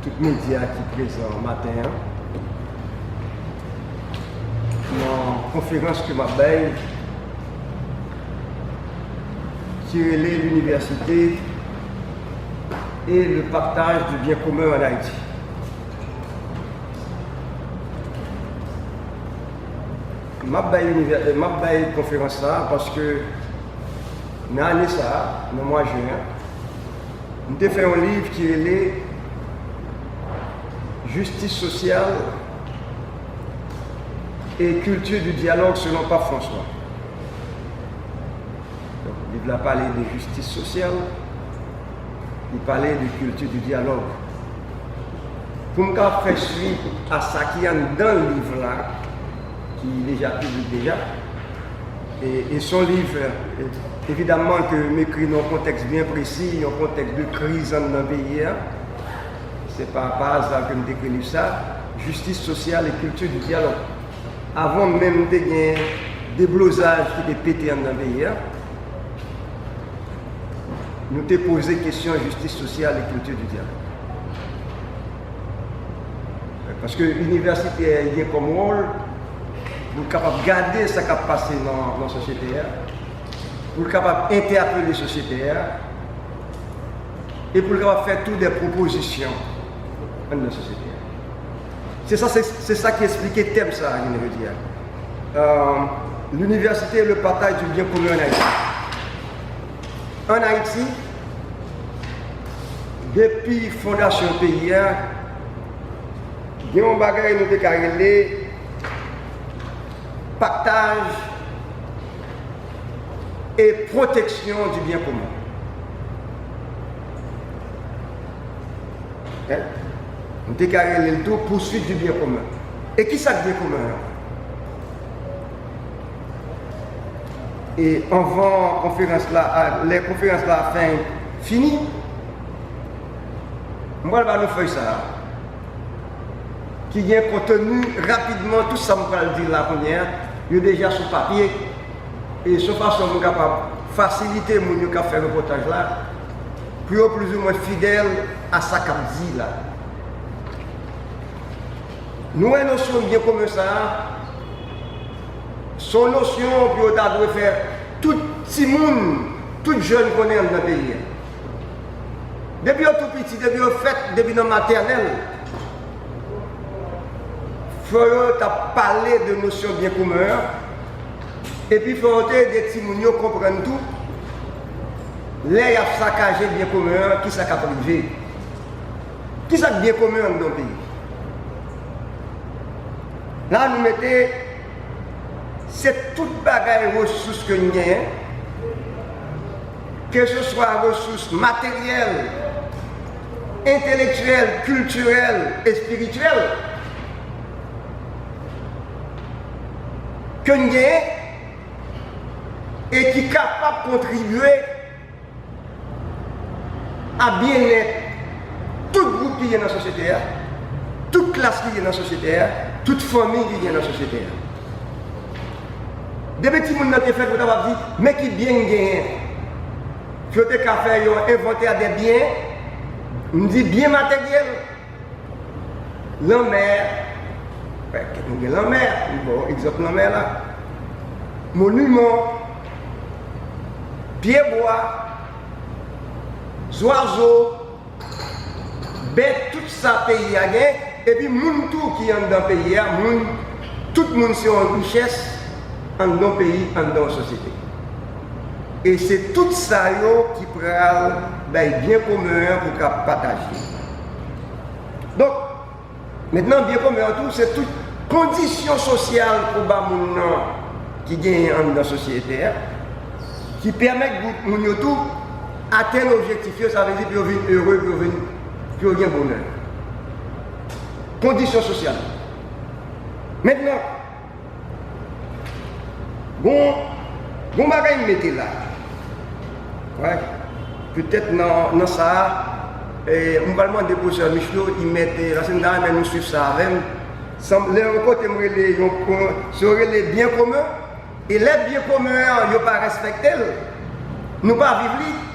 tout média qui est présent matin. Dans la conférence que je vais qui est l'université et le partage du bien commun en Haïti. Je vais une conférence là parce que dans l'année ça, dans le mois de juin, nous avons fait un livre qui est Justice sociale et culture du dialogue selon Pape François. Donc, le livre a parlé de justice sociale, il parlait de culture du dialogue. Pour me faire suite à ça qui est dans le livre là, qui est déjà publié déjà, et son livre, évidemment que m'écrit dans un contexte bien précis, un contexte de crise dans le pays. C'est pas par hasard que je décris ça, justice sociale et culture du dialogue. Avant même de gagner des blosages qui étaient pétés dans le pays, nous t'ai posé la question de justice sociale et culture du dialogue. Parce que l'université est comme rôle pour capable de garder ce qui a passé dans la société, pour capable d'interpeller la société et pour capable faire toutes des propositions dans la société. C'est ça qui explique le thème, ça, je veux dire. L'université est le partage du bien commun en Haïti. En Haïti, depuis la fondation pays, il y a un bagage qui nous déclaré partage et protection du bien commun. Nous déclaré le tout poursuite du bien commun. Et qui ça le bien commun? Et avant les conférences là fin fini, moi je vais nous faire ça. Qui vient contenu rapidement tout ça que je vais dire la première, il est déjà sur papier. Et de façon nous capable faciliter mon qui faire le reportage là, pour plus ou moins fidèle à ça qu'on dit là. Nous avons une notion bien comme ça, son notion pour faire tout petit monde, tout jeune qu'on est dans le pays. Depuis tout petit, depuis dans maternelle, il faut parler de notions bien communes. Et puis il faut que des petits gens comprennent tout. Là, il y a saccagé bien commun, qui ça a privé. Qui ça bien commun dans le pays. Là, nous mettons, c'est toute bagaille ressources que nous avons, que ce soit ressources matérielles, intellectuelles, culturelles et spirituelles, que nous avons et qui est capable de contribuer à bien-être tout groupe qui est dans la société, toute classe qui est dans la société, toute famille qui est dans la société. Des petits gens qui ont fait, vous avez dit, mais qui bien gagné. Il faut faire inventer des biens, on dit bien matériel. La mer, la mer, bon, exemple la mer là, monument, pieds-bois, oiseaux, bêtes, tout ça pays à gagner, et puis moun tout qui est dans le pays, tout le monde c'est une richesse dans le pays, dans la société. Et c'est tout ça qui prend bien commun pour partager. Donc, maintenant, bien commun tout, c'est toute condition sociale pour les gens qui gagnent dans la société, qui permettent aux gens tout atteindre l'objectif, ça veut dire qu'ils vivent heureux, qu'ils vivent bonheur. Conditions sociales. Maintenant, bon bagage mettez là. Ouais. Peut-être dans ça, on va demander au professeur Michelot, il mettait la semaine dernière, nous suivons ça avec les côté serait les biens communs, et les biens communs, ils ne sont pas respectés. Nous ne pas vivre,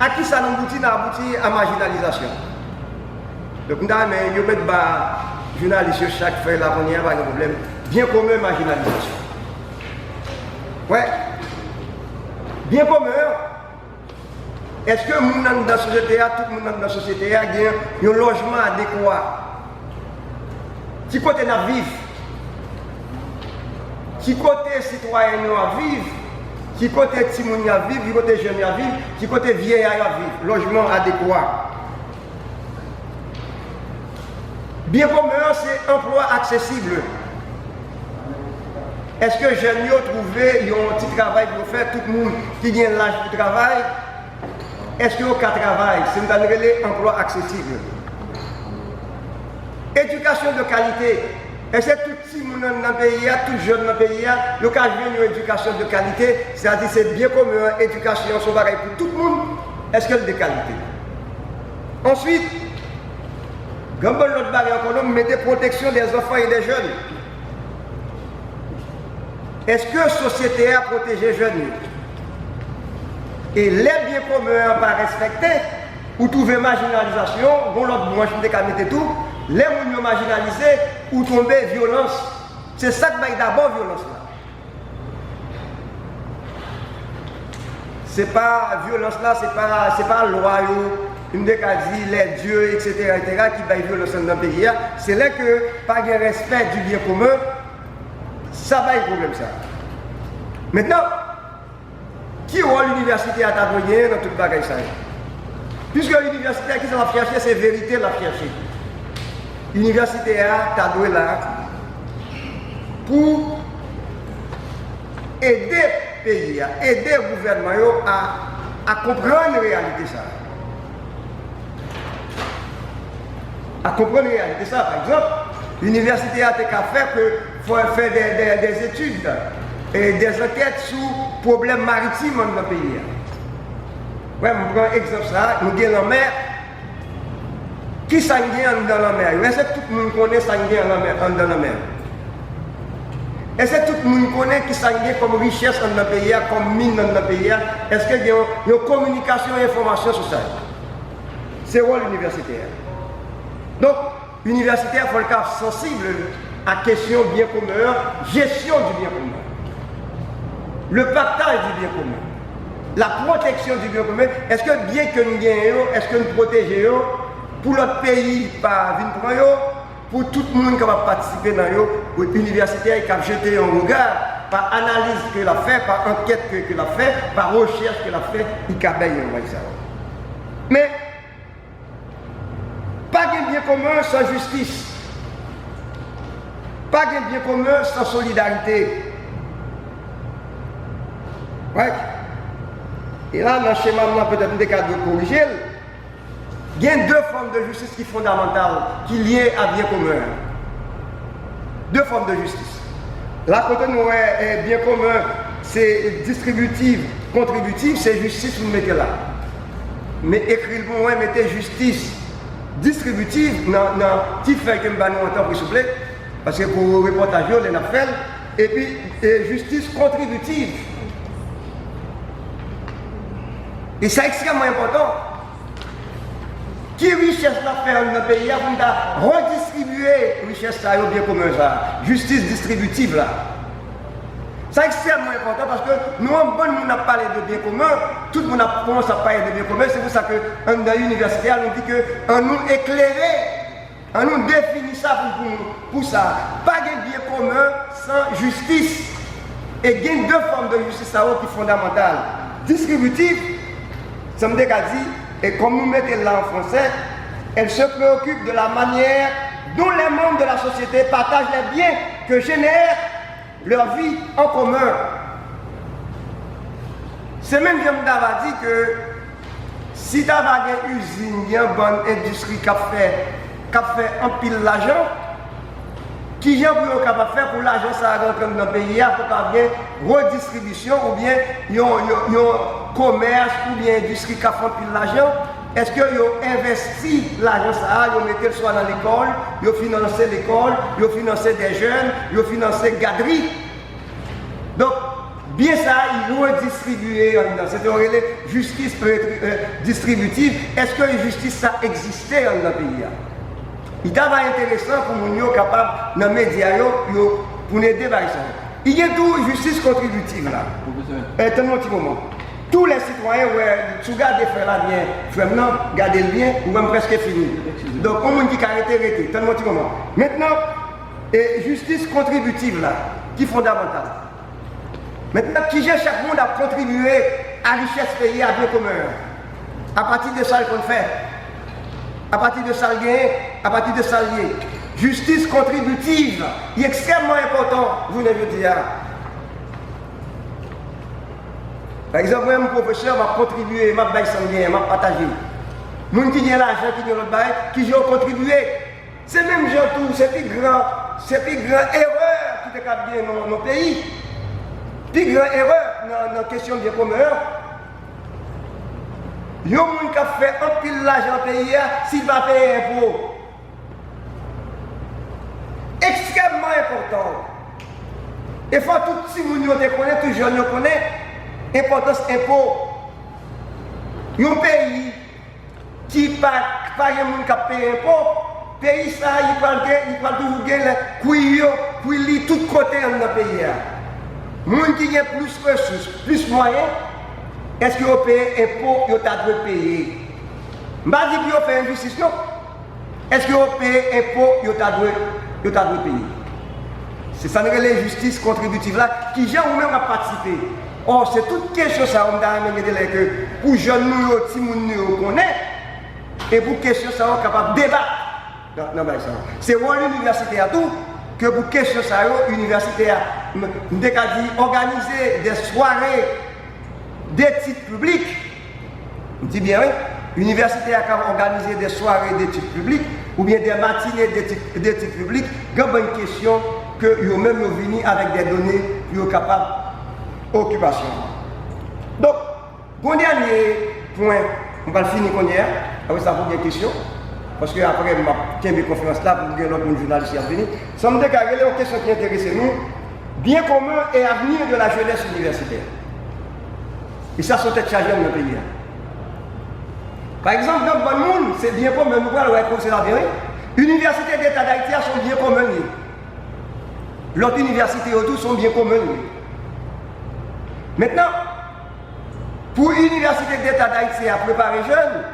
à qui ça nous aboutit à marginalisation. Donc, nous avons mis journaliste chaque fois la première, pas de problème. Bien commun, marginalisation. Ouais. Bien commun. Est-ce que nous dans la société, tout le monde dans la société a un logement adéquat? Si côté n'a vivre, si côté citoyen a vivre, si côté Timoun a vivre, si côté jeune a vivre, si côté vieillard a vivre, logement adéquat. Bien commun, c'est emploi accessible. Est-ce que jeunes ont trouvé un petit travail pour faire tout le monde qui vient l'âge du travail? Est-ce qu'il y a un travail? C'est un emploi accessible. Éducation de qualité. Est-ce que tout le monde dans le pays, tout jeune dans le pays, l'occasion d'une éducation de qualité, c'est-à-dire c'est bien commun, éducation, c'est pareil pour tout le monde. Est-ce qu'elle est de qualité? Ensuite, comme l'autre barrière économique, mettez protection des enfants et des jeunes. Est-ce que la société a protégé les jeunes? Et les biens communs pas respectés, ou trouver marginalisation, bon l'autre branche de mettre tout, les gens marginalisés, ou tomber violence. C'est ça qui va d'abord violence là. C'est pas violence là, c'est pas loi, une dit les dieux, etc., qui va violence dans le pays. C'est là que, par le respect du bien commun, ça va être problème ça. Maintenant, qui aura l'université à t'abonner dans toute bagaille ça? Puisque l'université, qui ça va chercher, c'est vérité la chercher. L'université a t'abonné là pour aider le pays, aider le gouvernement à comprendre la réalité ça. À comprendre la réalité ça, par exemple, l'université a qu'à faire des études et des enquêtes sur les problèmes maritimes dans le pays. Ouais, je prends un exemple ça, nous avons la mer. Qui s'engage dans la mer? Est-ce que tout le monde connaît s'engage dans la mer? Est-ce que tout le monde connaît qui s'engage comme richesse dans le pays, comme mine dans le pays? Est-ce qu'il y a une communication et information sur ça? C'est rôle universitaire. Donc, l'université il faut le cas sensible à la question du bien commun, gestion du bien commun, le partage du bien commun, la protection du bien commun. Est-ce que bien que nous gagnons, est-ce que nous protégeons pour notre pays par venir pour tout le monde qui va participer dans l'université qui a jeté un regard par analyse qu'elle a fait, par enquête qu'elle a fait, par recherche qu'elle a fait, il a gagné ça. Mais pas de bien commun sans justice. Pas de bien commun sans solidarité. Ouais. Et là, dans le schéma, peut-être des cas de corriger. Il y a deux formes de justice qui sont fondamentales, qui liées à bien commun. Deux formes de justice. Là, quand nous est bien commun, c'est distributif, contributif, c'est justice, vous mettez là. Mais écrire le mot, mettez justice distributive dans petit fait que nous avons entendre s'il vous plaît, parce que pour le reportage, on a fait, et puis justice contributive. Et c'est extrêmement important. Qui richesse la faire dans le pays pour redistribuer la richesse ça bien commun ça, justice distributive là. C'est extrêmement important parce que nous, bon monde a parlé de bien commun, tout le monde a commencé à parler de bien commun, c'est pour ça que dans l'université, on dit que on nous éclairer, on nous définit ça pour ça. Pas de bien commun sans justice. Et il y a deux formes de justice qui sont fondamentales. Distributive, ça me dit, et comme nous mettons là en français, elle se préoccupe de la manière dont les membres de la société partagent les biens que génèrent leur vie en commun. C'est même que je dit que si tu as une usine, une bonne industrie qui a fait un pile l'argent, qui est capable de faire pour l'argent ça rentre dans le pays, il faut avoir une redistribution ou bien un commerce ou bien une industrie qui a fait un pile l'argent. Est-ce qu'ils ont investi l'argent ça, ils ont mis soit dans l'école, ils ont financé l'école, ils ont financé des jeunes, ils ont financé garderie. Donc, bien ça, ils ont redistribué. C'est-à-dire justice distributive. Est-ce que la justice ça existait dans le pays? Il est intéressant pour nous être capables, dans les médias, pour nous aider par ça. Il y a tout justice contributive là. Attends un petit moment. Tous les citoyens, si vous regardez faire la bien, frère, non, gardez le bien, ou même presque fini. Donc, on dit arrêtez. Attends un petit moment. Maintenant, justice contributive là, qui est fondamentale. Maintenant, qui gère chaque monde à contribuer à la richesse pays, à bien commun. À partir de ça qu'on fait. À partir de ça, à partir de ça, justice contributive, il est extrêmement important, vous ne veux dire. Par exemple, moi, mon professeur m'a contribué, m'a baillé sanguin, m'a partagé. Les gens qui ont l'argent, qui ont l'autre bail, qui ont contribué. C'est même gens tout, c'est plus grand erreur qui est bien dans nos pays. Plus grande erreur dans la question de commun. Il y a des gens qui ont fait un pile l'argent pays s'il va payer impôt. Extrêmement important. Il faut tout si vous connaissez, tout jeune connaît, importance impôt. Il y a un pays qui n'a pas de gens qui paye impôt, pays ça, il va toujours gagner pour lui tout côté dans le pays. Les gens qui ont plus de ressources, plus de moyens, est-ce qu'ils ont payé impôt, ils ont payer? Je ne dis pas qu'ils ont fait injustice, non. Est-ce qu'ils ont payé impôt, ils ont payer? C'est ça, la justice contributive là, qui j'ai ou même à participer. Or, c'est toute question ça, on a que pour les jeunes, si nous connaissons, et pour question ça, on est capable de débattre. C'est l'université à tout, que pour question ça, l'université a dit organiser des soirées d'études publiques. On dit bien, oui, l'université a organisé des soirées d'études publiques ou bien des matinées d'études publiques. Il y a une question que vous-même vous venez avec des données qui sont capables d'occupation. Donc, pour dernier point, on va finir qu'on hier, avec ça pour des questions. Parce que après, je vais conférence là pour que notre journaliste y venir. Ça me déclare une question qui intéresse nous, bien commun et avenir de la jeunesse universitaire. Et ça, c'est être chargé dans le pays. Par exemple, dans le bon monde, c'est bien commun, nous allons c'est la vérité. L'université d'État d'Haïti sont bien communes. L'autre université autour sont bien communes. Maintenant, pour l'université d'État d'Haïti à préparer jeunes,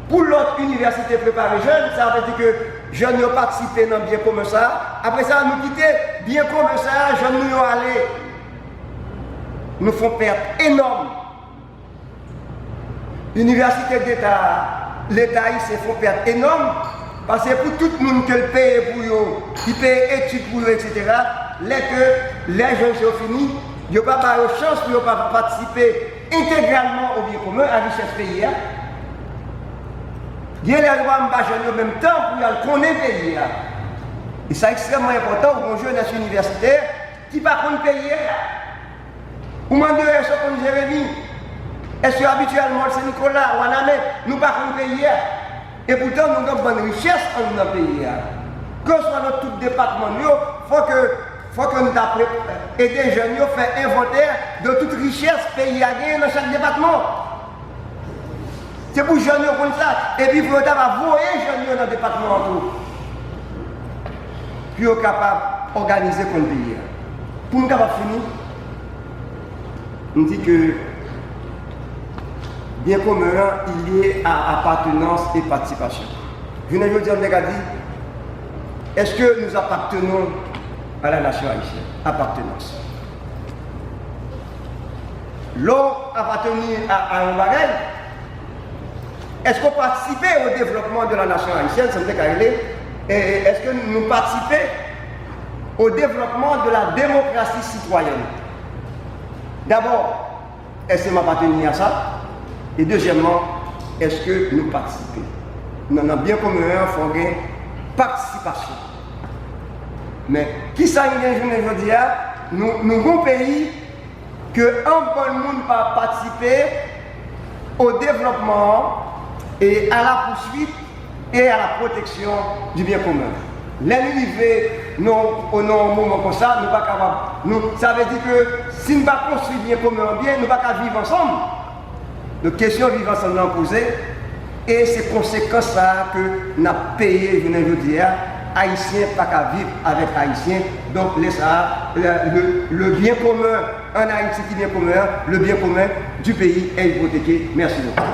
pour l'autre université préparer jeunes, ça veut dire que jeunes ont participé dans bien commun ça. Après ça, nous quitter bien commun ça, jeunes nous aller. Nous font perdre énorme. L'université d'État, l'État ici font perdre énorme. Parce que pour tout le monde qui paye pour eux, qui paye études pour eux, etc., les jeunes sont finis, ils n'ont pas de chance pour participer intégralement au bien commun à la richesse pays. Il y a les droits en même temps pour connaître le pays. Et c'est extrêmement important pour un jeune universitaire qui ne peut pas payer. Ou même de est-ce qu'on Jérémy, est-ce que habituellement c'est Nicolas ou Anamé, nous ne pouvons pas payer. Et pourtant nous avons une bonne richesse dans notre pays. Que ce soit dans tout département, il faut que nous aidions les jeunes à faire inventaire de toute richesse pays à gagner dans chaque département. C'est pour les jeunes comme ça. Et puis il faut avoir les jeunes dans le département tout. Puis être capable d'organiser comme pays. Pour nous capables finir, on dit que bien commun il est à appartenance et participation. Je ne veux dire, est-ce que nous appartenons à la nation haïtienne? Appartenance. L'on appartenir à un bagage, est-ce qu'on participe au développement de la nation haïtienne? Est-ce que nous participons au développement de la démocratie citoyenne? D'abord, est-ce que m'appartenir à ça? Et deuxièmement, est-ce que nous participons? Nous avons bien commun un fonds de participation. Mais qui ça je veux dire, nous avons un pays que un bon monde va participer au développement et à la poursuite et à la protection du bien commun. L'arrivée au moment comme ça, nous ne sommes pas capables. Ça veut dire que si nous ne pas construire bien commun bien, nous ne sommes pas vivre ensemble. Donc, question vivre ensemble posée, Et c'est conséquence ça que nous avons payé, je ne dis Haïtien pas qu'à vivre avec Haïtien. Donc, le bien commun en Haïti qui est bien commun, le bien commun du pays est hypothéqué. Merci beaucoup.